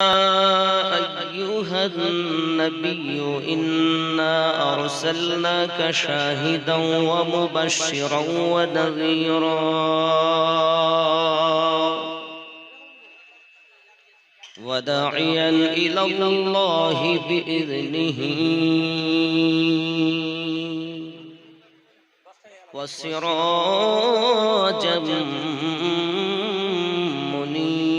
أيها النبي إنا أرسلناك شاهدا ومبشرا ونذيرا وداعيا إلى الله بإذنه وسراجا منيرا.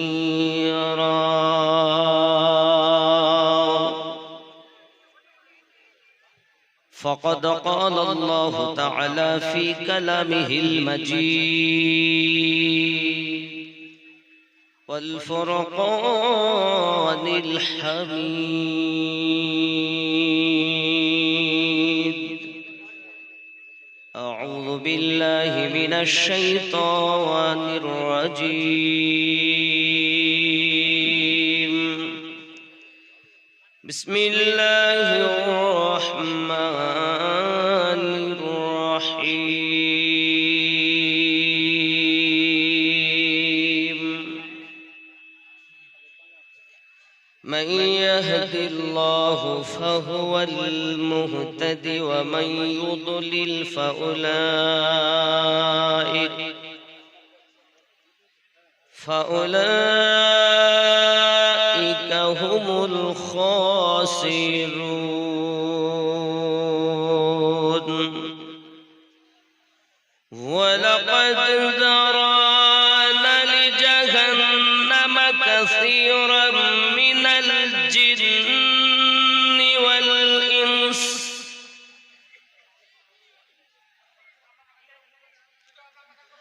فقد قال الله تعالى في كلامه المجيد والفرقان الحميد: أعوذ بالله من الشيطان الرجيم. بسم الله الرحمن الرحيم. من يهد الله فهو المهتد ومن يضلل فأولئك هم الخاسرون. ولقد ذرأنا لجهنم كثيرا من الجن والإنس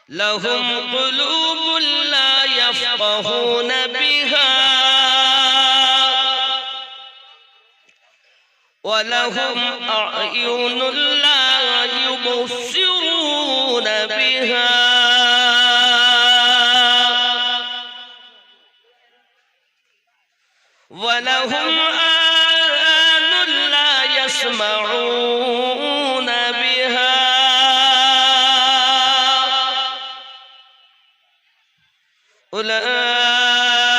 لهم قلوب لا يفقهون بها ولهم أعين لا يبصرون بها ولهم آذان لا يسمعون بها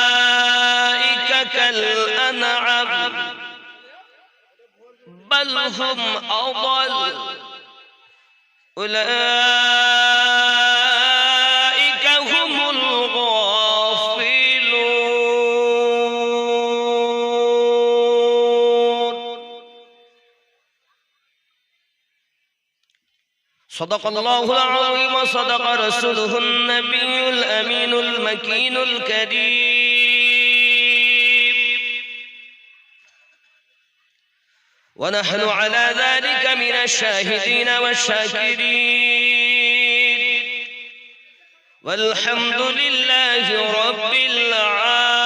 أولئك كالأنعام بل هم أضل. أولئك هم الغافلون. صدق الله العظيم وصدق رسوله النبي الأمين المكين الكريم. ونحن على ذلك من الشاهدين والشاكرين والحمد لله رب العالمين.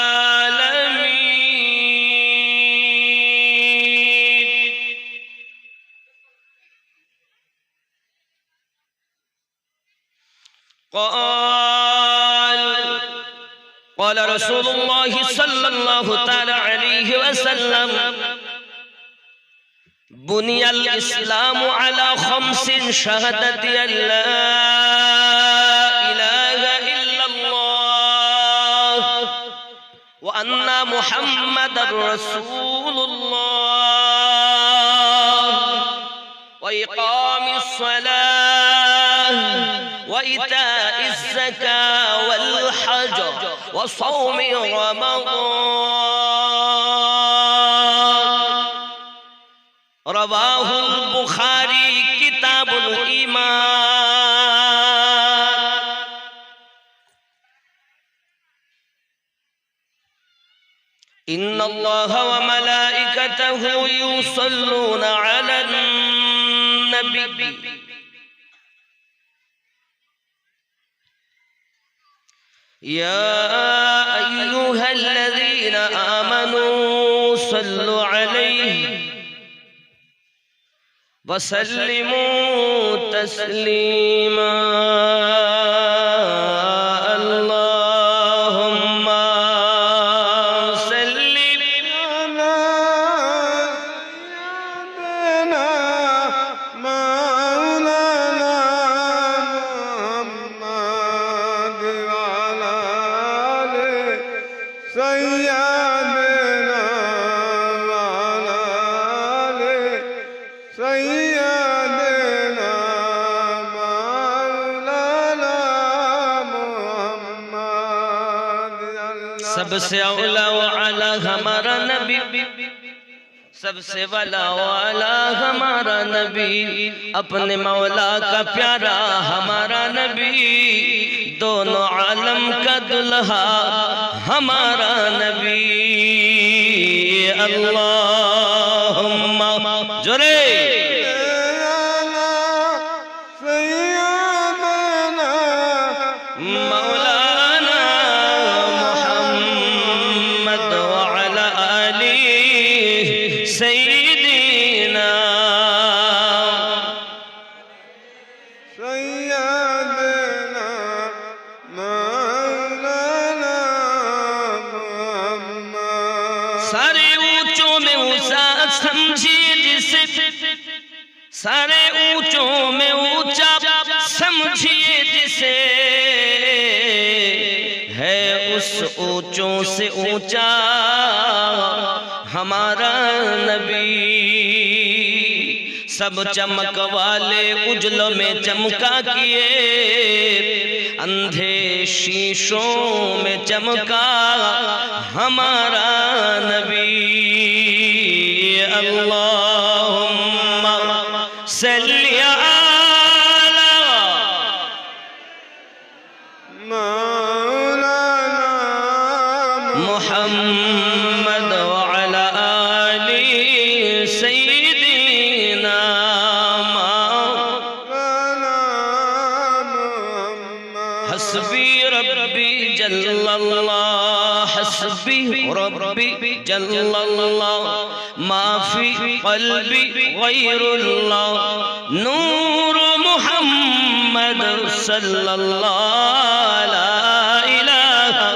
قال رسول الله صلى الله تعالى عليه وسلم: بني الإسلام على 5: شهادة أن لا إله إلا الله وأن محمدا رسول الله وإقام الصلاة وإيتاء الزكاة والحج وصوم رمضان. رواه البخاري كتاب الإيمان. إن الله وملائكته يصلون على النبي يا أيها الذين آمنوا صلوا عليه وسلموا تسليما. اللهم صل على سيدنا مولانا محمد وعلى آل سيدنا सबसे औला व आला हमारा नबी, सबसे वाला वाला हमारा नबी, अपने मौला का प्यारा हमारा नबी, दोनों आलम का दुल्हा हमारा नबी। अल्लाहुम्मा जोरे मौलाना मुहम्मद व अला आली सय्यिदीना सय्यदना मौलाना मुहम्मद। सारे ऊंचों में ऊंचा समझिए जिसे, सारे ऊंचों में ऊंचा समझिए जिसे, है उस ऊंचों से ऊंचा हमारा नबी। सब चमक वाले उजलों में चमका किए, अंधे शीशों में चमका हमारा नबी। अल्लाहुम्मा सल्ली अला मौलाना मुहम्मद व अला आली सय्यिदीना मौलाना मुहम्मद। हस्बी रब्बी जल्लल्लाह, हस्बी रब्बी जल्लल्लाह, माफी क़ल्बी गैरुल्लाह, नूर मुहम्मद सल्लल्लाहु ला इलाहा,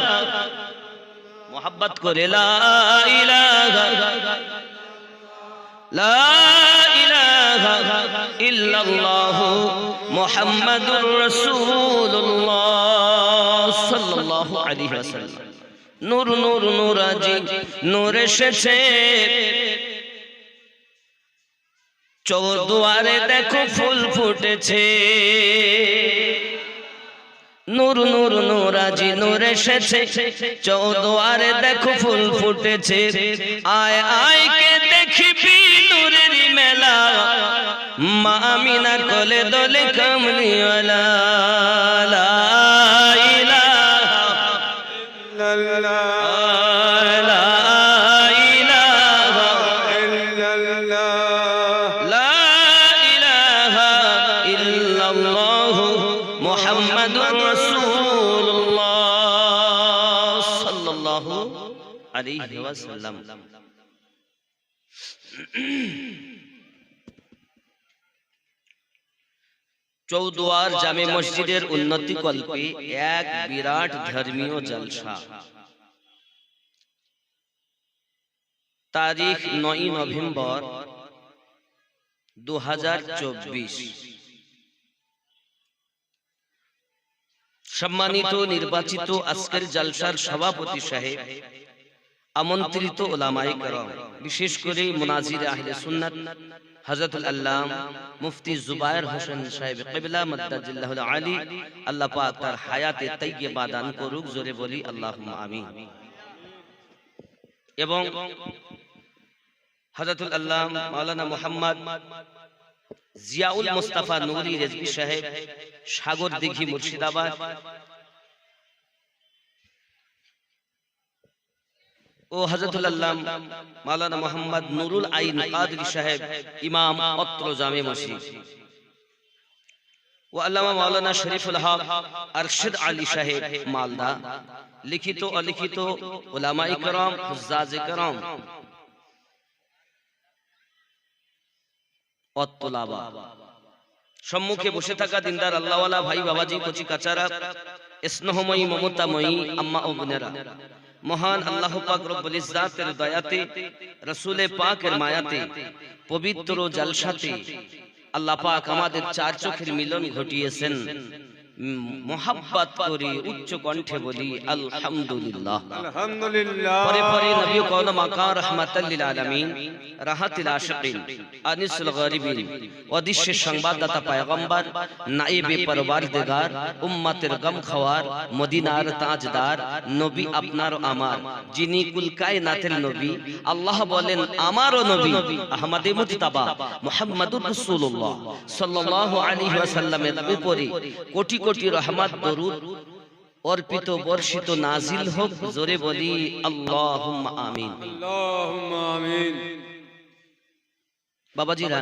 मोहब्बत करे ला इलाहा इल्लल्लाह मुहम्मदुर रसूलुल्लाह सल्लल्लाहु अलैहि वसल्लम। नूर नूर नूराजी नूर এসেছে, চৌদুয়ারে দেখো ফুল ফুটেছে। নূর নূর নূরাজি নূর এসেছে, চৌদুয়ারে দেখো ফুল ফুটেছে। আয় আয় কে দেখিবি নূরের মেলা, মা আমিনা কোলে দোলে কামলিওয়ালা। লা ইলাহা ইল্লাল্লাহ লা ইলাহা ইল্লাল্লাহ লা ইলাহা ইল্লাল্লাহ মুহাম্মাদুর রাসূলুল্লাহ সাল্লাল্লাহু আলাইহি ওয়াসাল্লাম। চৌদুয়ার জামে মসজিদের উন্নতি কল্পে এক বিরাট ধর্মীয় জলসা। তারিখ 9 নভেম্বর 2024। সম্মানিত নির্বাচিত আজকের জলসার সভাপতি সাহেব, আমন্ত্রিত উলামায়ে কেরাম, বিশেষ করে মুনাজির আহলে সুন্নাত হযরতুল আল্লাম মুফতি জুবায়ের হোসেন সাহেব কিবলা মাদ্দাজিল্লাহুল আলী, আল্লাহ পাক তার হায়াতে তাইয়্যিবা দান করুক, জোরে বলি আল্লাহুম্মা আমিন। এবং হযরতুল আল্লাম মাওলানা মুহাম্মদ জিয়াউল মুস্তাফা নূরি রেজভী সাহেব, সাগর দিঘি মুর্শিদাবাদ, ও হযরতুল আল্লাম মাওলানা মুহাম্মদ নুরুল আইন কাদরি সাহেব, ইমাম অত্র জামে মসজিদ, ও আল্লামা মাওলানা শরীফুল হক আরশদ আলী সাহেব মালদা, লিখিত অলিখিত উলামায়ে কেরাম, হুজ্জাজে কেরাম, অত্তলাবা, সম্মুখে বসে থাকা দিনদার আল্লাহওয়ালা ভাই বাবাজি, কচি কাচারা, স্নেহময়ী মমতাময়ী আম্মা ও বোনেরা, মহান আল্লাহ পাক রব্বুল ইজ্জাতের দয়াতে, রাসূলে পাকের মায়াতে, পবিত্র জলসাতে আল্লাহ পাক আমাদের চার চোখের মিলন ঘটিয়েছেন। মোহাব্বত করি, উচ্চ কণ্ঠে বলি আলহামদুলিল্লাহ। আলহামদুলিল্লাহ। পরে পরে নবী কওম আকা রাহমাতাল লিল আলামিন, রাহাতুল আশিকিন, আনিসুল গরিবিন, অদৃশ্যের সংবাদদাতা পয়গম্বর, নায়েবে পরওয়ারদিগার, উম্মতের গম খাওয়ার, মদিনার তাজদার নবী আপনার ও আমার, যিনি কুল কায়নাতের নবী, আল্লাহ বলেন আমারও নবী আহমদে মুজতাবা মুহাম্মাদুর রাসূলুল্লাহ সাল্লাল্লাহু আলাইহি ওয়াসাল্লামের উপরে কোটি কোটি রহমত দরুদ অর্পিত বর্ষিত নাজিল হোক। জোরে বলি আল্লাহুম্মা আমিন। আল্লাহুম্মা আমিন। বাবাজিরা,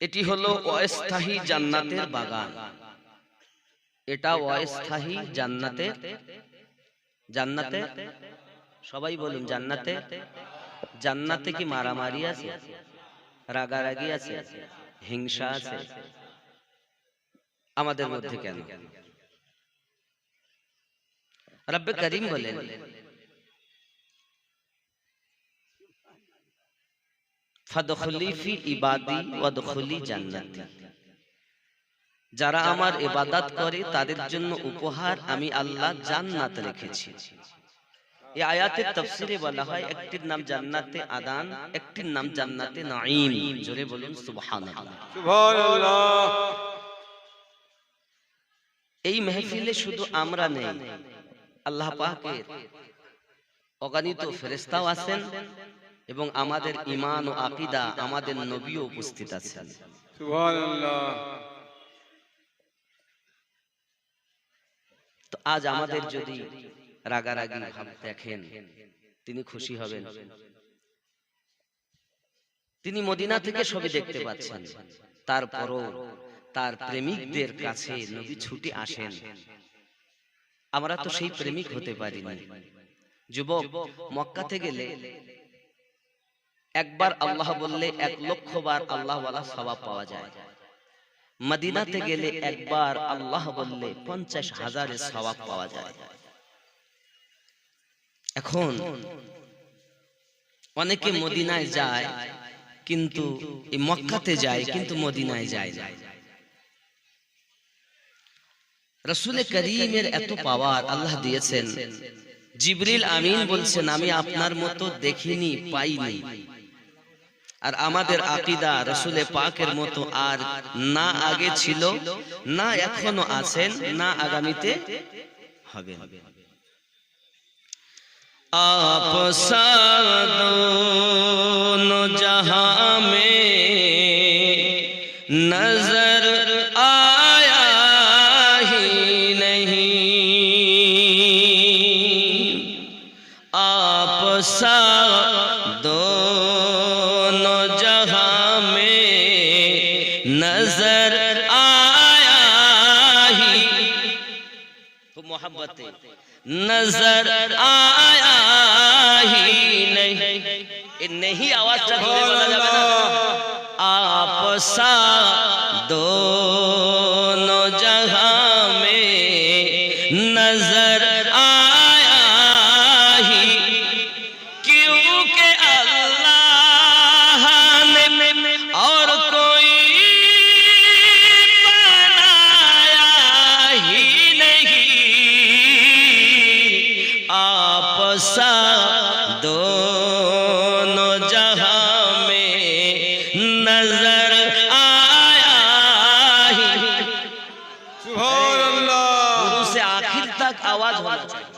এটি হলো অস্থায়ী জান্নাতের বাগান। এটা অস্থায়ী জান্নাতের, জান্নাতে সবাই বলুন জান্নাতে। জান্নাতে কি মারামারি আছে, রাগারাগি আছে, হিংসা আছে? আমাদের মধ্যে কেন? রব্বে করিম বলেন ফাদখুলি ফি ইবাদি ওয়াদখুলি জান্নাতি। যারা আমার ইবাদত করে তাদের জন্য উপহার আমি আল্লাহ জান্নাত রেখেছি। এই আয়াতের তাফসীরে বলা হয় একটির নাম জান্নাতে আদান, একটির নাম জান্নাতে নাঈম। জোরে বলুন সুবহানাল্লাহ। সুবহানাল্লাহ। এই মেহফিলে শুধু আমরা নেই, আল্লাহ পাকের অগণিত ফেরেশতাও আছেন এবং আমাদের ঈমান ও আকীদা, আমাদের নবীও উপস্থিত আছেন। সুবহানাল্লাহ। তো আজ আমাদের যদি রাগারাগি ভাব দেখেন, তিনি খুশি হবেন। তিনি মদিনা থেকে ছবি দেখতে পাচ্ছেন, তারপরও তার প্রেমিকদের কাছে নবী ছুটে আসেন। আমরা তো সেই প্রেমিক হতে পারি না। যুবক, মক্কাতে গেলে একবার আল্লাহ বললে 1,00,000 বার আল্লাহ ওয়ালা সওয়াব পাওয়া যায়। মদিনাতে গেলে একবার আল্লাহ বললে 50,000 সওয়াব পাওয়া যায়। এখন অনেকে মদিনায় যায় কিন্তু এই মক্কাতে যায় কিন্তু মদিনায় যায় না। রাসূল করিমের এত পাওয়ার আল্লাহ দিয়েছেন, জিবরিল আমিন বলছেন আমি আপনার মতো দেখিনি, পাইনি। আর আমাদের আকীদা রাসূলে পাকের মতো আর না আগে ছিল, না এখনো আছেন, না আগামীতে হবেন। आप सा दोनों जहां में नजर आया ही नहीं, आप सा दोनों जहां में नजर आया ही, तो मोहब्बत नजर आया ही नहीं। नहीं आवाज आप सा दोनों जहां में नजर आया ही, क्योंकि अल्लाह ने और कोई बनाया ही नहीं, आप सा दोनों जहां में नजर आया ही। সুবহানাল্লাহ। শুরু से आखिर तक आवाज होना चाहिए,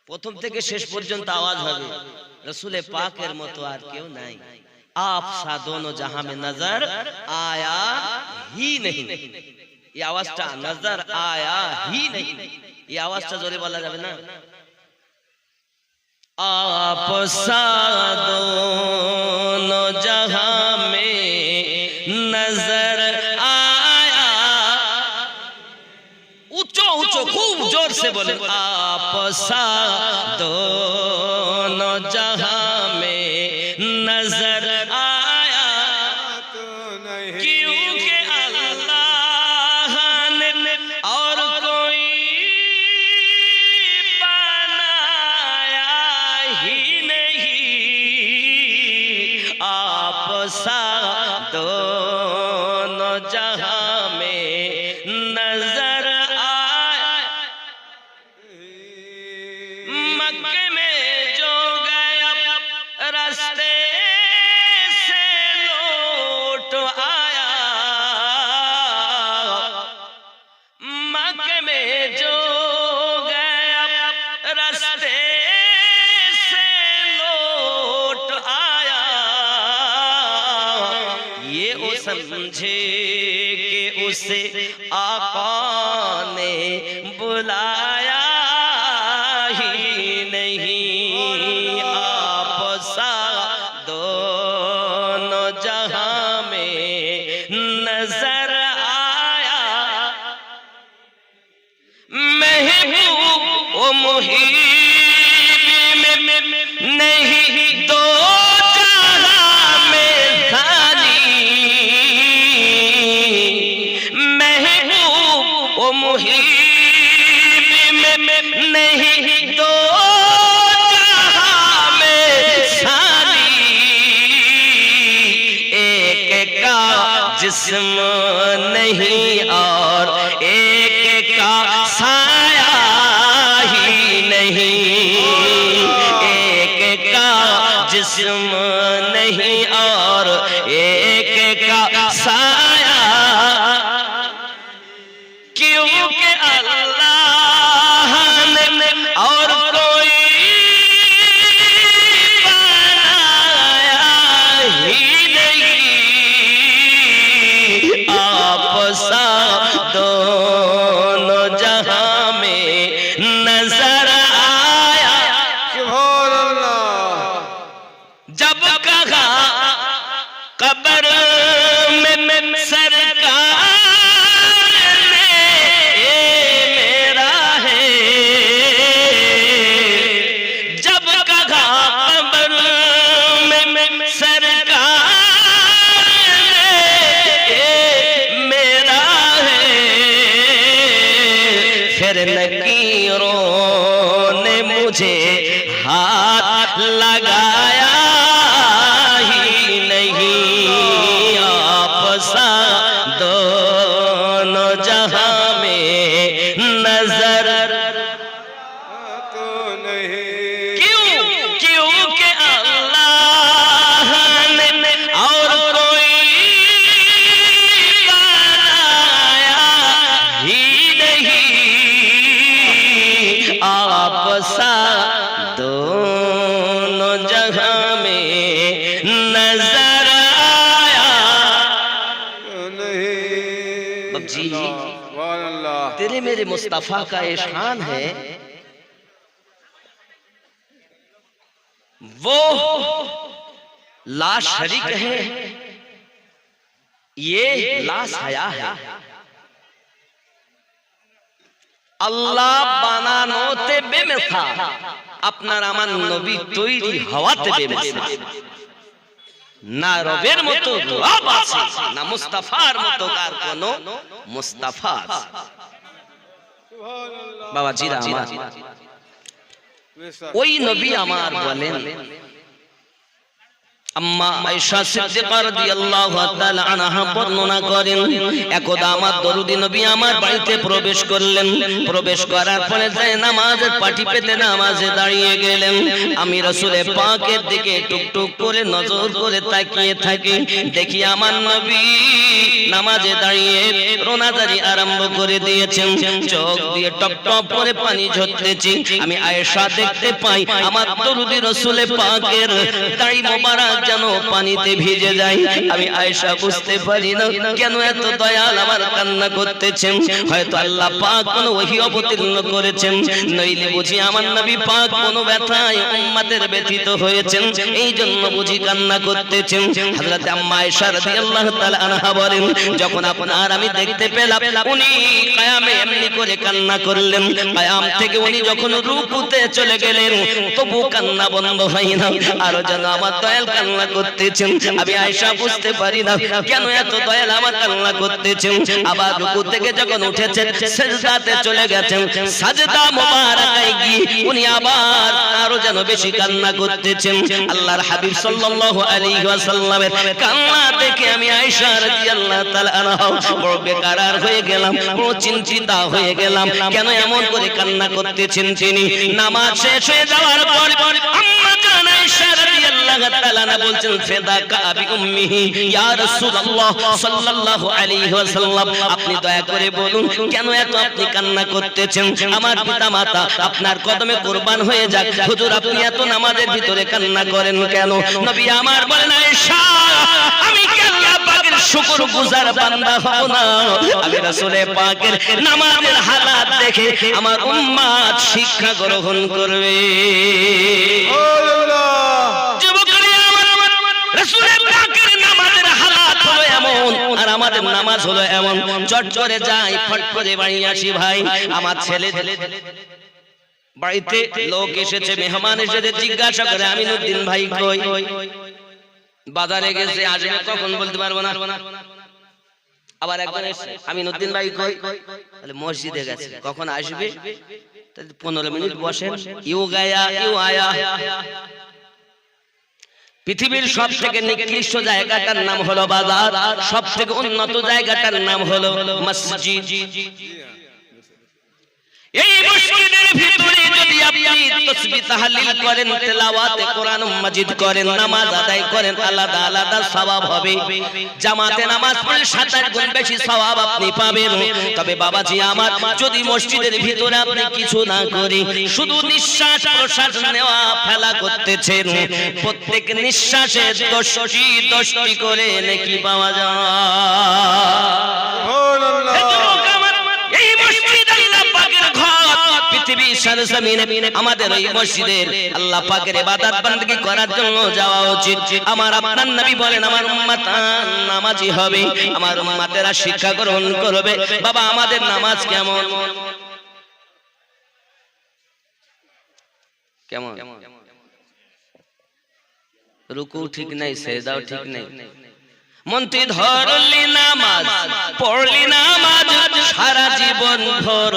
প্রথম থেকে শেষ পর্যন্ত আওয়াজ হবে। রাসূলে পাকের মতো আর কেউ নাই। आप सा दोनों जहां में नजर आया ही नहीं, এই আওয়াজটা নজর আয়া হি नहीं, এই আওয়াজটা জোরে বলা যাবে না। आप सा दोनों जहां में नजर आया, ऊंचो ऊंचो खूब जोर से बोले, आप सा दोनों जहां में नजर आया, तो नहीं क्योंकि अल्लाह ने और कोई बनाया ही नहीं, आप सा दोनों जहां में रास्ते से लौट आया, ये वो समझे कि उसे आका ने बुलाया ही नहीं। आप सा दोनों जहां में नजर आया, महबूब ओ मुहीब में नहीं दो जहां में थानी, महबूब ओ मुहीब में नहीं दो जहां में थानी। एक का जिस्म नहीं और एक का साया ही नहीं, एक का जिस्म नहीं और एक का साया, क्योंकि अल्लाह ने और कोई बनाया ही नहीं। आप सा दोनों जहां में नजर आया। सुभान अल्लाह। जब कहा कब्र में सरकार ने ये मेरा है, जब कहा कब्र में सरकार ने ये मेरा है, फिर नकीरों ने मुझे हाथ लगाया ही नहीं। आप सा दोनों जहां में नजर तो नहीं। क्यों? क्योंकि अल्लाह ने और कोई बनाया ही नहीं। आप सा दोनों जहां में नजर आया। तो नहीं। बब्जी, सुभान अल्लाह। तेरे मेरे मुस्तफा का ये शान है, वो ला शरीक है, ये ला हया है। আল্লাহ বানানোতে বেমেথা, আপনার আমার নবী তৈরি হওয়াতে বেমেথা। না রবের মতো রব আছে, না মুস্তাফার মতো কার কোনো মুস্তাফা আছে। বাবা জিরা আমার, ওই নবী আমার বলেন, আম্মা আয়েশা সিদ্দিকা রাদিয়াল্লাহু তাআলা আনহা বর্ণনা করেন, একদা আমার দরুদি নবী আমার বাড়িতে প্রবেশ করলেন। প্রবেশ করার পরে যায় নামাজের পাটি পেতে নামাজে দাঁড়িয়ে গেলেন। আমি রাসূলের পাকের দিকে টুকটুক করে নজর করে তাকিয়ে থাকি, দেখি আমার নবী নামাজে দাঁড়িয়ে রোনাজারি আরম্ভ করে দিয়েছেন, চোখ দিয়ে টপ টপ করে পানি ঝরতেছে। আমি আয়েশা দেখতে পাই আমার দরুদি রাসূলের পাকের দাড়ি মোবারক যেন পানিতে ভিজে যায়। আমি আয়েশা বুঝতে পারি না কেন এত দয়াল আমার কান্না করতেছেন। হয়তো আল্লাহ পাক কোনো ওহী অবতীর্ণ করেছেন, নইলে বুঝি আমার নবী পাক কোনো ব্যথায় উম্মতের ব্যথিত হয়েছেন, এই জন্য বুঝি কান্না করতেছেন। হযরত আম্মা আয়েশা রাদিয়াল্লাহু তাআলা আনহা বলেন, যখন আপনার আমি দেখতে পেলাম উনি কিয়ামে এমনি করে কান্না করলেন, কিয়াম থেকে উনি যখন রুকুতে চলে গেলেন তবু কান্না বন্ধ হয় না, আরো যেন আমার দয়াল কান্না করতেছেন। আমি আয়েশা বুঝতে পারি না কেন এত দয়াল আমার কান্না করতেছেন। আবার রুকু থেকে যখন উঠেছেন সিজদাতে চলে গেছেন, সাজদা মোবারকায় গিয়ে উনি আবার আরো যেন বেশি কান্না করতেছেন। আল্লাহর হাবিব সাল্লাল্লাহু আলাইহি ওয়াসাল্লামের কান্না দেখে আমি আয়েশা রাদিয়াল্লাহু তাআলা আনহা বড় বেকারার হয়ে গেলাম, বড় চিন্তিত হয়ে গেলাম, কেন এমন করে কান্না করতেছেন তিনি। নামাজ শেষ হয়ে যাওয়ার পর আম্মা জান আয়েশা রাদিয়াল্লাহু তাআলা না বলছেন ফিদাকা আবি উম্মিহি ইয়া রাসূলুল্লাহ সাল্লাল্লাহু আলাইহি ওয়াসাল্লাম আপনি দয়া করে বলুন কেন এত আপনি কান্না করতেছেন আমার পিতামাতা আপনার কদমে কুরবান হয়ে যাক হুজুর আপনি এত নামাজের ভিতরে কান্না করেন কেন নবী আমার বলেন আয়েশা আমি কি আল্লাহ পাকের শুকরগুজার বান্দা হব না আমি রাসূলের পাকের নামাজের হালাত দেখে আমার উম্মত শিক্ষা গ্রহণ করবে যুবকরা আমার রাসূলের পাকের নামাজের হালাত হলো এমন আর আমাদের নামাজ হলো এমন চট করে যাই ফট করে বাড়ি আসি ভাই আমার ছেলে বাড়িতে লোক এসেছে মেহমান এসেছে জিজ্ঞাসা করে আমিনুদ্দিন ভাই কই বাজারে গেছে আসবে কখন বলতে পারবো না আবার একবার এসে আমিনুদ্দিন ভাই কই তাহলে মসজিদে গেছে কখন আসবে 15 মিনিট বসেন ইউ গায়া ইউ আয়া পৃথিবীর সবথেকে নিকৃষ্ট জায়গাটার নাম হলো বাজার সবথেকে উন্নত জায়গাটার নাম হলো মসজিদ এই মসজিদের ভিতরে যদি আপনি তাসবিহ তাহলিল করেন তেলাওয়াতে কোরআন মাজিদ করেন নামাজ আদায় করেন আলাদা আলাদা সওয়াব হবে জামাতে নামাজ পড়লে 7 গুণ বেশি সওয়াব আপনি পাবেন তবে বাবাজি আমার যদি মসজিদের ভিতরে আপনি কিছু না করি শুধু নিঃশ্বাস প্রশ্বাস নেওয়া ফেলা করতেছেন প্রত্যেক নিঃশ্বাসে 10টি করে নেকি পাওয়া যায় এই মসজিদ আল্লাহ পাকের ঘর পৃথিবীর সরজমিনে আমাদের এই মসজিদের আল্লাহ পাকের ইবাদত বندگی করার জন্য যাওয়া উচিত আমার আপনার নবী বলেন আমার উম্মত নামাজি হবে আমার উম্মতেরা শিক্ষা গ্রহণ করবে বাবা আমাদের নামাজ কেমন কেমন রুকু ঠিক নাই সেজদাও ঠিক নাই মন্ত্রী ধরলি নামাজ পড়লি নামাজ সারা জীবন ভর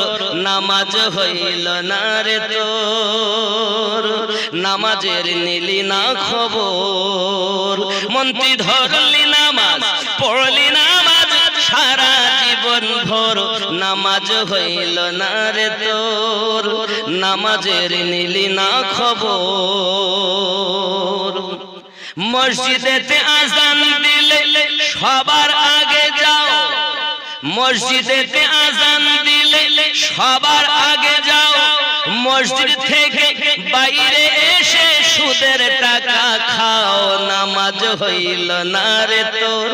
নামাজ হইল না রে তোর নামাজের নিলি না খবর মন্ত্রী ধরলি নামাজ পড়লি নামাজ সারা জীবন ভর নামাজ হইল না রে তোর নামাজের নিলি না খবর মসজিদেতে আযান দিলে সবার আগে যাও মসজিদেতে আযান দিলে সবার আগে যাও মসজিদ থেকে বাইরে এসে সুদের টাকা খাও নামাজ হইল না রে তোর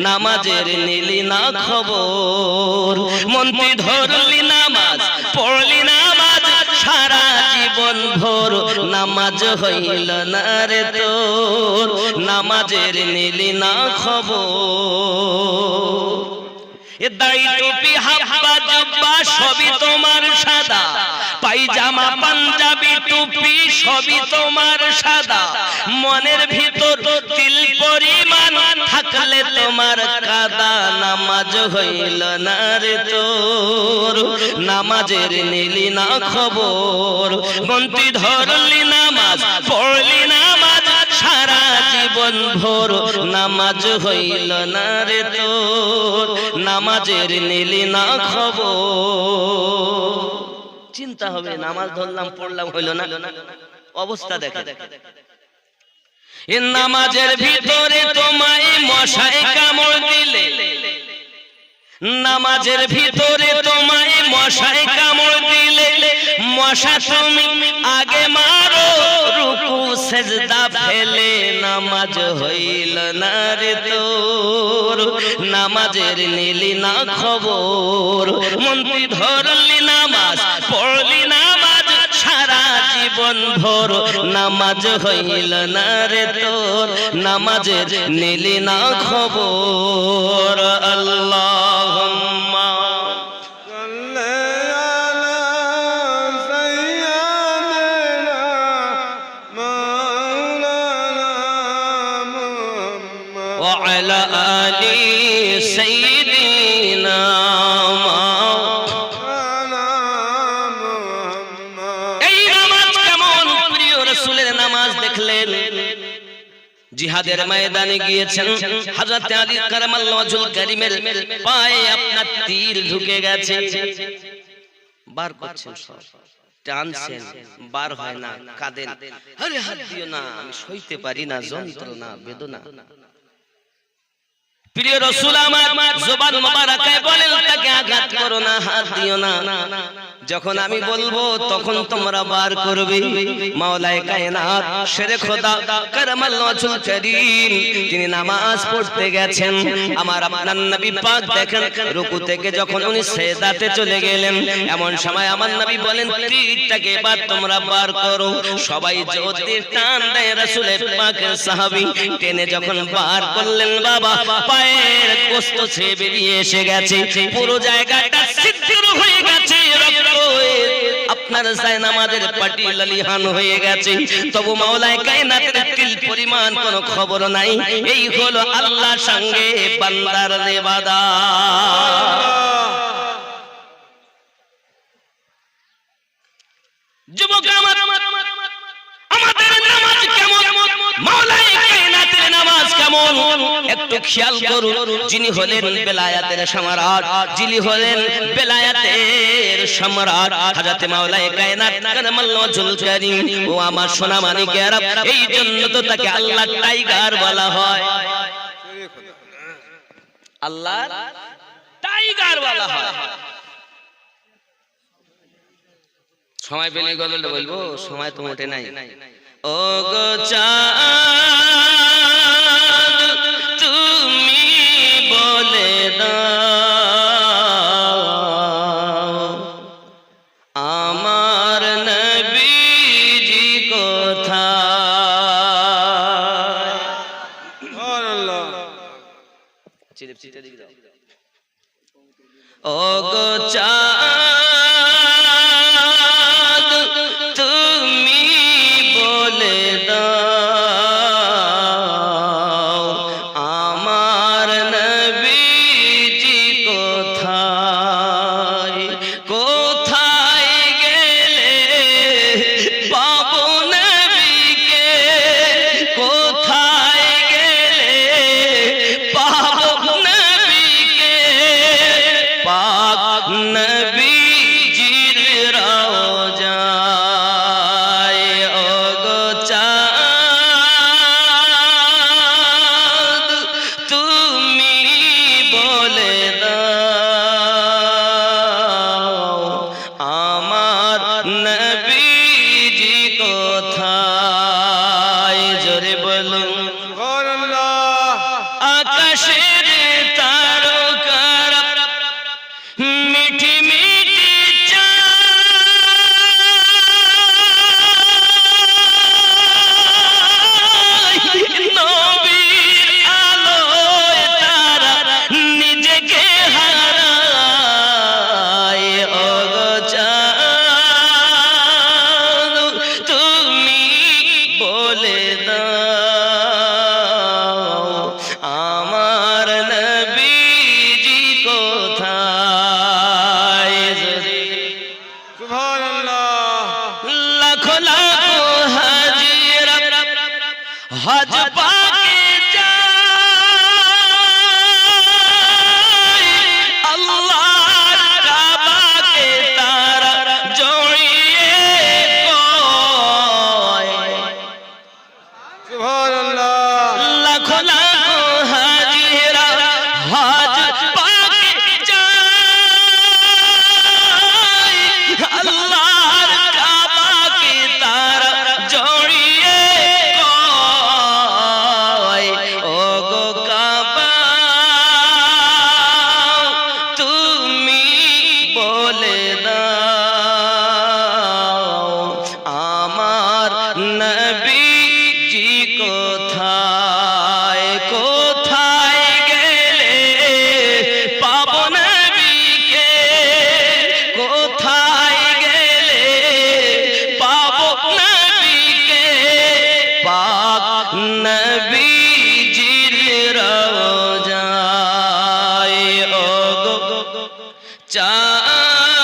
নামাজের নিলি না খবর মন্ত্রী ধরলি নামাজ পড়লি নামাজ সারা জীবন ভর নামাজ হইল না রে তোর নামাজের নিলি না খবর এ দাড়ি টুপি হাব্বা জুব্বা সবই তোমার সাদা পায়জামা পাঞ্জাবি টুপি সবই তোমার সাদা মনের ভিতর তিল পরিমাণ থাকলে তোমার কাদা নামাজ হইল না রে তোর নামাজের নিলি না খবর গন্তি ধরলি নামাজ পড়লি নামাজ সারা জীবন ভর নামাজ হইল না রে তোর নামাজের নিলি না খবর চিন্তা হবে নামাজ ধরলাম পড়লাম হইল না অবস্থা দেখে এই নামাজের ভিতরে তোমায় মশায় কামড় দিলে নামাজের ভিতরে তোমায় মশায় কামড় দিলে মশা তুমি আগে মারো রুকু সেজদা ফেলে নামাজ হইল না রে তোর নামাজের নিলি না খবর মন্ত্রী ধরলি নামাজ পড়লি নামাজ সারা জীবন ভর নামাজ হইল না রে তোর নামাজের নিলি না খবর আল্লাহুম্মা وعلى آل سيدنا এই নামাজ কেমন প্রিয় রাসূলের নামাজ দেখলেন জিহাদের ময়দানে গিয়েছেন হযরত আলী কারামাল্লাহু ওয়াজহুল কারীমের পায়ে আপনার তীর ঢুকে গেছে বার করছেন সব টানছেন, বার হয় না, কাঁদেন, আরে হাত দিও না, আমি সইতে পারি না যন্ত্রণা বেদনা। প্রিয় রাসূল আমার জবান মোবারকায় বলেন, তাকে আঘাত করো না, হাত দিও না। যখন আমি বলবো তখন তোমরা বার করবে। মাওলায়ে কায়নাত শেরে খোদা কারামাল্লাহু কারীম তিনি নামাজ পড়তে গেছেন। আমার আপনার নবী পাক দেখেন রুকু থেকে যখন উনি সিজদাতে চলে গেলেন, এমন সময় আমার নবী বলেন, তীরটাকে এবার তোমরা বার করো। সবাই জোরে টান দেয়, রাসূলের পাকের সাহাবী টেনে যখন বার করলেন, বাবা পায়ের গোশত ছেয়ে বেরিয়ে এসে গেছে, পুরো জায়গাটা ছিদ্র হয়ে গেছে, রক্ত আপনার জায়নামাজের পাটি লালিহান হয়ে গেছে। তবু মাওলায়ে কায়নাতের তিল পরিমাণ কোনো খবর নাই। এই হলো আল্লাহর সঙ্গে বান্দার ইবাদত। যুবক আমার, আমাদের নামাজ কেমন, মাওলায়ে কায়নাতের নামাজ কেমন একটু খেয়াল করুন। যিনি হলেন বেলায়েতের সম্রাট, যিনি হলেন বেলায়েতের সম্রাট হযরত মাওলায়ে কায়নাত কারামাল্লাহু ওয়াজহুল কারীম। ও আমার সোনা মানিকেরা, এই জন্য তো তাকে আল্লাহ টাইগার বলা হয়, আল্লাহ টাইগার বলা হয়। সময় পেলে গল্পটা বলবো, সময় তো মোটে নাই। ও গো চাঁদ তুমি বলে দাও আমার নবীজি কোথায়। সুবহানাল্লাহ। ও গো চাঁদ তুমি বলে দাও আমার নবীজি কোথায়। কোথায় গেলে পাবো নবীকে, কোথায় গেলে পাবো নবীকে, পাক নবীজির রওজায়। ও গো চাঁদ তুমি বলে দাও আমার নবীজি কোথায়। জোরে বলুন সুবহানাল্লাহ। আকাশের তারকারা মিঠি মিঠি চায়, নবীর আলোয় তারা নিজেকে হারায়। ও গো চাঁদ তুমি বলে দাও আমার নবীজি কোথায়। সুবহানাল্লাহ। লাখো লাখো হাজিরা হজ পাকে যায়, আল্লাহর কাবাকে তারা জড়িয়ে কয়। সুবহানাল্লাহ। লাখো লাখো হাজিরা হজ পাকে যায়, আল্লাহর কাবাকে তারা জড়িয়ে কয়। ও গো কাবা তুমি বলে দাও আমার নবীজি কোথায়। কোথায় গেলে পাবো নবীকে, কোথায় গেলে পাবো নবীকে, পাক নবীজির রওজায়। ও গো চাঁদ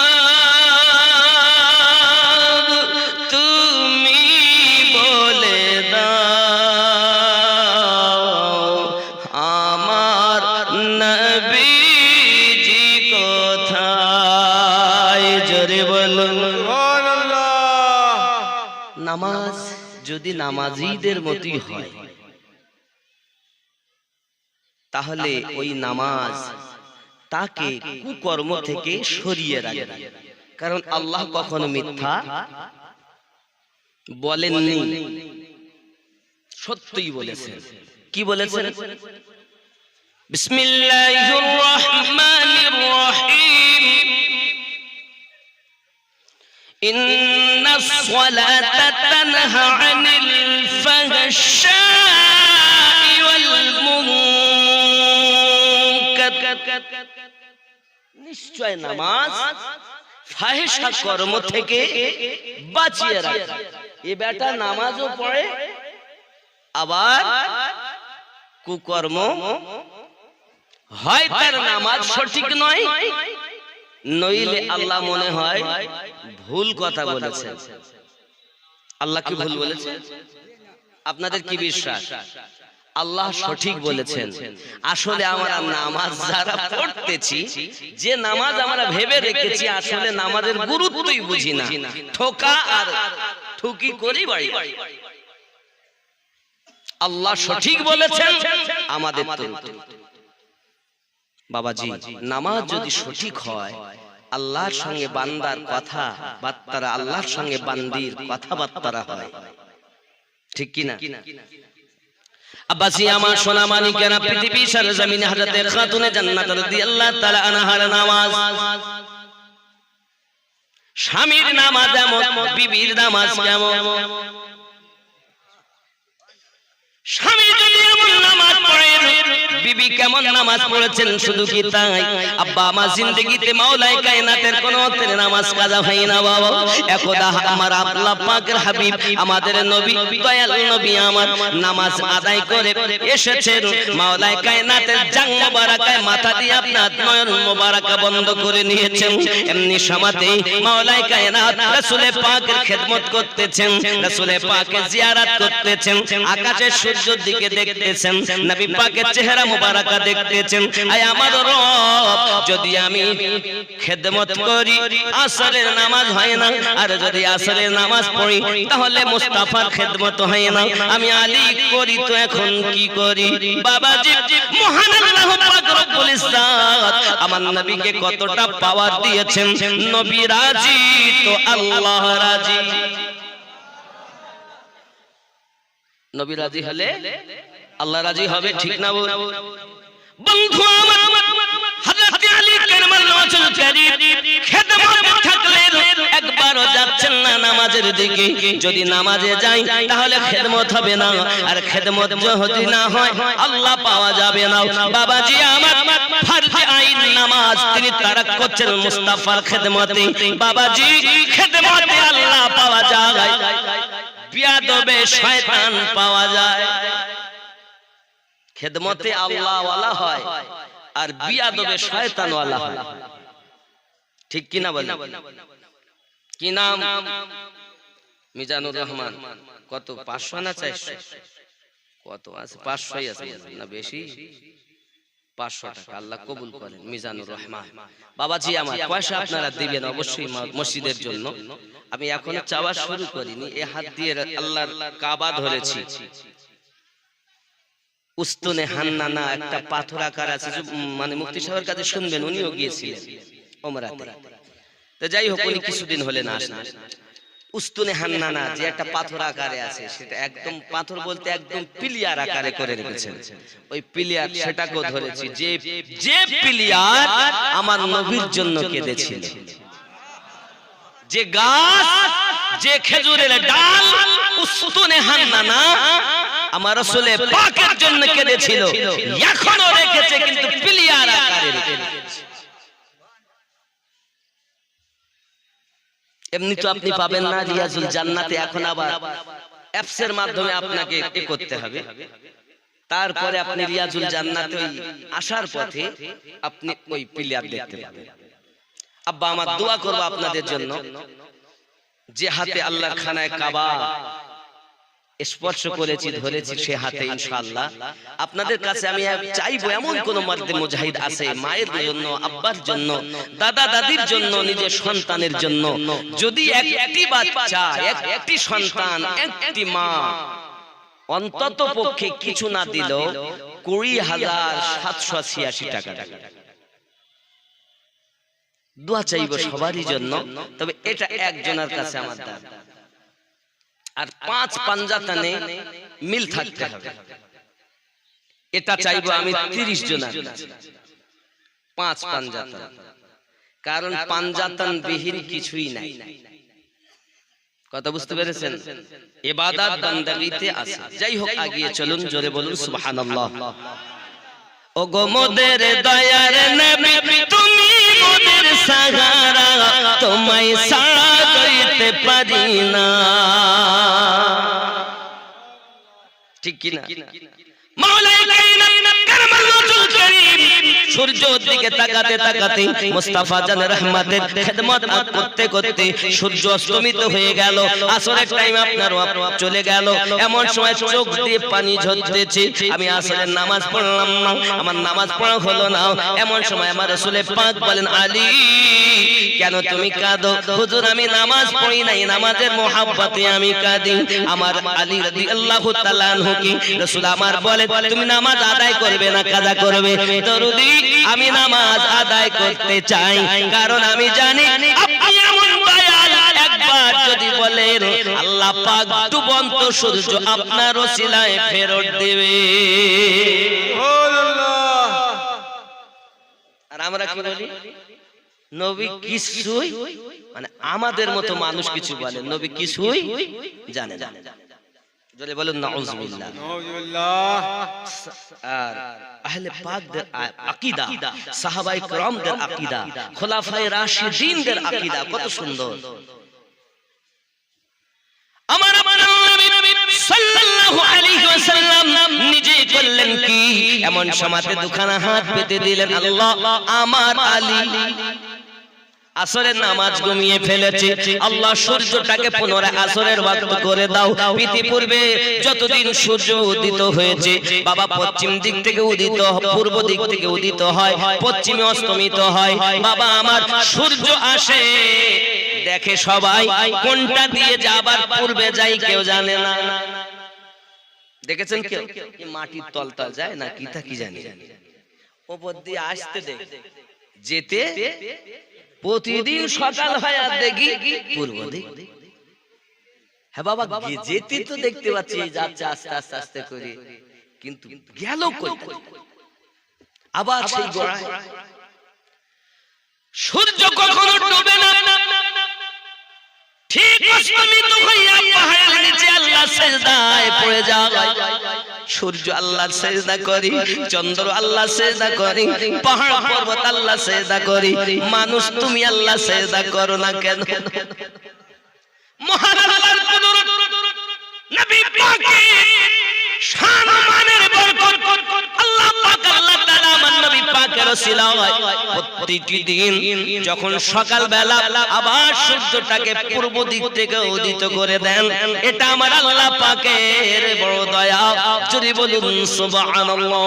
তুমি বলে দাও আমার নবীজি কোথায়। জোরে বলুন সুবহানাল্লাহ। যদি নামাজীদের মতই হয় তাহলে ওই নামাজ তাকে কুকর্ম থেকে সরিয়ে রাখে, কারণ আল্লাহ কখনো মিথ্যা বলেননি, সত্যই বলেছেন। কি বলেছেন? বিসমিল্লাহির রহমানির রহিম, ইন্নাস সালাতা তানহা আনিল ফাহশাই ওয়াল মুনকার, নিশ্চয় নামাজ ফাহিশা কর্ম থেকে বাঁচিয়ে রাখে। এ বেটা নামাজও পড়ে আবার কুকর্ম, হয় তার নামাজ সঠিক নয়, নইলে আল্লাহ মনে হয় ভুল কথা বলেছে। আল্লাহ কি ভুল বলেছে? আপনাদের কি বিশ্বাস আল্লাহ সঠিক বলেছেন? আসলে আমরা নামাজ যারা পড়তেছি, যে নামাজ আমরা ভেবে রেখেছি, আসলে নামাজের গুরুত্বই বুঝি না, ঠোকা আর ঠুকি করি বাড়ি। আল্লাহ সঠিক বলেছেন আমাদের তো। বাবাজি, নামাজ যদি সঠিক হয়, আল্লাহর সঙ্গে বান্দার কথা বার্তারা, আল্লাহর সঙ্গে বান্দির কথাবার্তারা হয়, ঠিক কিনা? আব্বাসি আমার সোনা মানিকেরা, পৃথিবী সরজমিনে হযরতে খাতুনে জান্নাত রাদিয়াল্লাহু তাআলা আনহার নামাজ, স্বামীর নামাজ এমন, বিবির নামাজ কেমন? স্বামী যদি এমন নামাজ পড়ে, বিবি কেমন নামাজ পড়েছেন? শুধু কি তাই, আব্বা আমার জিন্দেগিতে মাওলাই কায়নাতের কোন নামাজ কাজা হয় না বাবা। একদা আমার আল্লাহ পাকের হাবিব, আমাদের নবী, দয়াল নবী আমার নামাজ আদায় করে এসেছেন, মাওলাই কায়নাতের জাং মোবারকায় মাথা দিয়ে আপনার নয়ন মোবারকা বন্ধ করে নিয়েছেন। এমনি সময়তে মাওলাই কায়নাত রাসূলে পাকের খেদমত করতেছেন, রাসূলে পাকের জিয়ারত করতেছেন, আকাশে সূর্যের দিকে দেখতেছেন, নবী পাকের চেহারা মুবারাকা দেখতেছেন। আয় আমার রব, যদি আমি খেদমত করি, আসরের নামাজ হয় না, আর যদি আসরের নামাজ পড়ি তাহলে মুস্তাফার খেদমত হয় না, আমি আলী করি তো এখন কি করি? বাবাজি, মহান আল্লাহ পাক রব্বুল ইজ্জত আমার নবীকে কতটা পাওয়ার দিয়েছেন। নবী রাজি তো আল্লাহ রাজি। নবী রাজি হলে আল্লাহ রাজি হবে, ঠিক না বন্ধু আমার? হযরত আলী কারামাল্লাহু ওয়াজহুল কারীম খেদমতে থাকলেন, একবারও যাচ্ছেন না নামাজের দিকে। যদি নামাজে যাই তাহলে খেদমত হবে না, আর খেদমত যদি না হয় আল্লাহ পাওয়া যাবে না। বাবাজি আমার, ফরজ আইন নামাজ তিনি তারাক করছেন মুস্তাফার খেদমতে। বাবাজি, খেদমতে আল্লাহ পাওয়া যায়, বিয়াদবে শয়তান পাওয়া যায়। খেদমতে আল্লাহ ওয়ালা হয় আর বিয়াদবে শয়তান ওয়ালা হয়, ঠিক কিনা বলেন? কি নাম? মিজানুর রহমান। কত? 500 না 400? কত আছে? 500ই আছে না বেশি? 500 টাকা আল্লাহ কবুল করেন। মিজানুর রহমান। বাবাজি আমার, পয়সা আপনারা দিবেন অবশ্যই মসজিদের জন্য। আমি এখনো চাওয়া শুরু করিনি, এই হাত দিয়ে আল্লাহর কাবা ধরেছি। উস্তুনে হান্নানা একটা পাথর আকার আছে, মানে মুফতি সাহেবের কাছে শুনবেন, উনিও গিয়েছিলেন ওমরাতে। তো যাই হোক, উনি কিছুদিন হলে না আসেন। উস্তুনে হান্নানা যে একটা পাথর আকারে আছে, সেটা একদম পাথর বলতে একদম পিলিয়ার আকারে করে রেখেছেন। ওই পিলিয়ার সেটাকেও ধরেছি, যে পিলিয়ার আমার নবীর জন্য কেঁদেছিল, যে গাছ, যে খেজুরের ডাল, উস্তুনে হান্নানা আমার রাসূল পাকের জন্য কেঁদেছিল, এখনো রেখেছে, কিন্তু পিলিয়ার আকারে রেখেছে। এমনি তো আপনি পাবেন না রিয়াজুল জান্নাতে, এখন আবার অ্যাপসের মাধ্যমে আপনাকে এ করতে হবে। তারপরে আপনি রিয়াজুল জান্নাতে আসার পথে আপনি ওই পিলিয়ার দেখতে পাবেন। আব্বা আমার দোয়া করব আপনাদের জন্য, যে হাতে আল্লাহর খানায় কাবা স্পর্শ করেছি, ধরেছি সে হাতে ইনশাআল্লাহ। আপনাদের কাছে আমি চাইবো এমন কোন মর্দে মুজাহিদ আছে মায়ের জন্য, আব্বার জন্য, দাদা দাদির জন্য, নিজের সন্তানের জন্য, যদি একটি বাচ্চা, একটি সন্তান, একটি মা অন্তত পক্ষে কিছু না দিল 20,786 টাকা দোয়া চাইবো সবারই জন্য। তবে এটা একজনের কাছে আমার দান, আর 5 পাঞ্জাতানে মিল থাকতে হবে। এটা চাইবো আমি 30 জনের কাছে, 5 পাঞ্জাতান, কারণ পাঞ্জাতান বিহীন কিছুই নাই। কথা বুঝতে পেরেছেন? ইবাদত বান্দাগিতে আছে। যাই হোক, আগিয়ে চলুন, জোরে বলুন সুবহানাল্লাহ। ও গো মোদের দয়ার নবী, তুমি মোদের সাহারা, তোমায় ছাড়া কইতে পারি না। ঠিক কি না? মাওলাই কায়নাত কারমাতুল কারীম সূর্যের দিকে তাকাতে তাকাতে মুস্তাফা জান রহমতের খিদমত করতে করতে সূর্য অস্তমিত হয়ে গেল। আসরের টাইম আপনার চলে গেল। এমন সময় চোখ দিয়ে পানি ঝরতেছে। আমি আসরের নামাজ পড়লাম না, আমার নামাজ পড়া হলো না। এমন সময় আমার রাসূল পাক বলেন, আলী কেন তুমি কাঁদো? হুজুর আমি নামাজ পড়ি নাই, নামাজের মোহাব্বতে আমি কাঁদি। আমার আলী রাদিয়াল্লাহু তাআলা আনহু কি রাসূল আমার বলে, তুমি নামাজ আদায় করবে না কাজা করবে? দরুদি আমি নামাজ আদায় করতে চাই, কারণ আমি জানি আপনি এমন দয়াল, একবার যদি বলেন আল্লাহ পাক ডুবন্ত সূর্য আপনার ওসিলায় ফেরত দেবে। সুবহানাল্লাহ। আর আমরা কি বলি? নবী কিছুই, মানে আমাদের মতো মানুষ কিছু বলে, নবী কিছুই জানে না। জোরে বলুন নাউযুবিল্লাহ। নাউযুবিল্লাহ। আর আহলে পাকদের আকীদা, সাহাবায়ে কেরামদের আকীদা, খোলাফায়ে রাশিদিনদের আকীদা কত সুন্দর। আমার নবী সাল্লাল্লাহু আলাইহি ওয়াসাল্লাম নিজে বললেন কি, এমন সময়তে দুখানা হাত পেতে দিলেন, আল্লাহ আমার আলী আসরের নামাজ ঘুমিয়ে ফেলেছে, আল্লাহ সূর্যটাকে পুনরায় আসরের ওয়াক্ত করে দাও। ইতিপূর্বে যতদিন সূর্য উদিত হয়েছে, বাবা পশ্চিম দিক থেকে উদিত, পূর্ব দিক থেকে উদিত হয়, পশ্চিমে অস্তমিত হয়। বাবা আমার সূর্য আসে দেখে সবাই, কোনটা দিয়ে যাবার পূর্বে যাই কেউ জানে না। দেখেছেন কেউ? মাটির তলতল যায় না কি তা কি জানি, ওপর দিয়ে আসতে দেখে যেতে প্রতিদিন সকাল হয় আর দেখি পূর্ব দিক। হ্যাঁ বাবা, যেতে তো দেখতে পাচ্ছি যাচ্ছে আস্তে আস্তে আস্তে করে, কিন্তু গেল কই? আবার সেই গোড়ায়। সূর্য কখনো ডুবে না, ঠিক অস্তমিত হইয়া পাহাড়ের নিচে আল্লাহ সিজদায় পড়ে যায়। সূর্য আল্লাহ সিজদা করি, চন্দ্র আল্লাহ সিজদা করি, পাহাড় পর্বত আল্লাহ সিজদা করি। মানুষ তুমি আল্লাহ সিজদা করো না কেন? মহান আল্লাহর কুদরত, নবী পাকের শান ও মানের বরকত, আল্লাহ পাক আল্লাহ তাআলা আমার নবী পাকের ওসিলায় প্রতিটি দিন যখন সকাল বেলা আবার সূর্যটাকে পূর্ব দিক থেকে উদিত করে দেন, এটা আমার আল্লাহ পাকের বড় দয়া। যদি বলুন সুবহানাল্লাহ।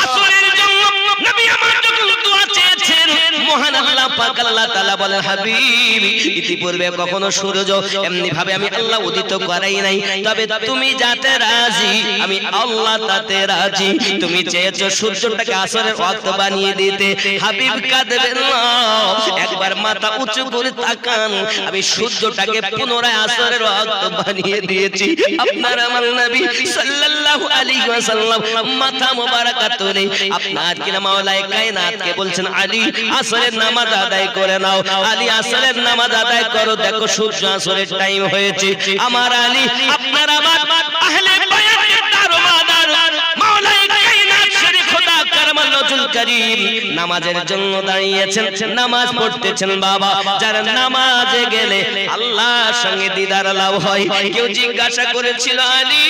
আসরের জন্য নবী আমার যখন দোয়া চেয়েছেন, মহান আল্লাহ পাক আল্লাহ তাআলা বলেন, হাবিব ইতিপূর্বে কখনো সূর্য এমনি ভাবে আমি আল্লাহ উদিত করাই নাই, তবে তুমি যাতে রাজি আমি আল্লাহ তাতে রাজি। তুমি চেয়েছো সূর্যটাকে আসরের ওয়াক্ত বানিয়ে দিতে, হাবিব কাঁদবেন না, একবার মাথা উঁচু করে তাকান, আমি সূর্যটাকে পুনরায় আসরের ওয়াক্ত বানিয়ে দিয়েছি। আপনার আমার নবী সাল্লাল্লাহু আলাইহি ওয়াসাল্লাম মাথা মোবারক তুলে আপনার কিনা মাওলায়ে কায়নাতকে বলছেন, আলী আসরের নামাজ আদায় করে নাও। আলী আসরের নামাজ আদায় করো, দেখো সূর্য আসরের টাইম হয়েছে। আমার আলী আপনার আমার আহলে বায়াতের দারোয়াদার মাওলায়ে কায়নাত শরীফ খোদা কারমাতুল কারীম নামাজের জন্য দাঁড়িয়েছেন, নামাজ পড়তেছেন। বাবা যারা নামাজে গেলে আল্লাহর সঙ্গে দিদার লাভ হয়। কেউ জিজ্ঞাসা করেছিল, আলী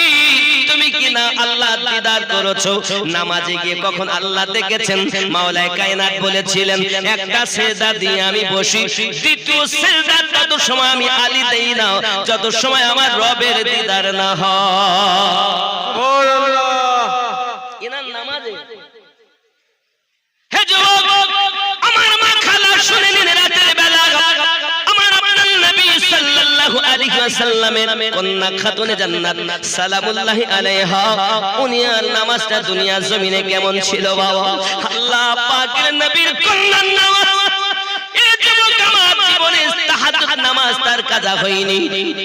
তুমি কি না আল্লাহ দিদার করেছো? নামাজে গিয়ে কখন আল্লাহ দেখেছেন? মাওলানা কায়নাত বলেছিলেন, একটা সিজদা দিয়ে আমি বসি, দ্বিতীয় সিজদা তত সময় আমি আলী দেই না যত সময় আমার রবের দিদার না হয়। সুবহানাল্লাহ। এনার নামাজে হে যুবক, আমার মা খালা শুনে নিন, রাতের বেলা আমার আপনার নবী সাল্লাল্লাহু আলাইহি ওয়াসাল্লামের কন্যা খাতুনে জান্নাত সালামুল্লাহি আলাইহা, উনি আর নামাজটা দুনিয়ার জমিনে কেমন ছিল বাবা? আল্লাহ পাকের নবীর কন্যার নামাজ, এই যুবক আমার জীবনে তাহাজ্জুদ নামাজ তার কাজা হয়নি।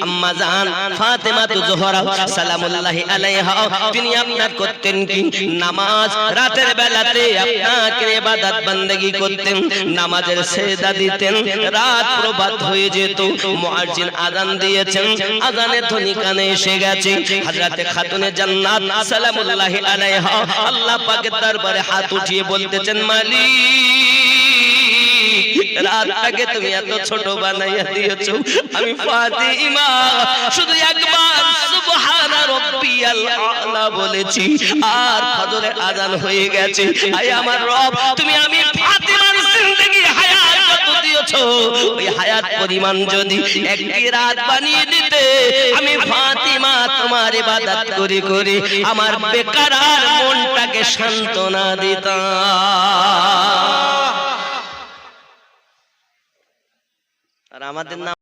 আম্মা জান ফাতেমা জোহরা সালামুল্লাহি আলাইহা, তিনি আপনার করতেন কি? নামাজ রাতের বেলাতে আপনাকে ইবাদত বান্দেগি করতেন, নামাজের সিজদা দিতেন, রাত প্রভাত হয়ে যেত, মুয়াজ্জিন আযান দিয়েছেন, আযানের ধ্বনি কানে এসে গেছে, হযরতে খাতুনে জান্নাত সালামুল্লাহি আলাইহা আল্লাহ পাকের দরবারে হাত উঠিয়ে বলতেছেন, মালিক, রাতটাকে তুমি এত ছোট বানাইয়া দিয়েছো, আমি ফাতিমা শুধু একবার সুবহানা রাব্বিয়াল আলা বলেছি আর ফজরের আযান হয়ে গেছে। আয় আমার রব, তুমি আমি ফাতিমার জিন্দেগি হায়াত কত দিয়েছো, ওই হায়াত পরিমাণ যদি একটি রাত বানিয়ে দিতে, আমি ফাতিমা তোমার ইবাদত করে করে আমার বেকার মনটাকে সান্ত্বনা দিতাম। আর আমাদের নাম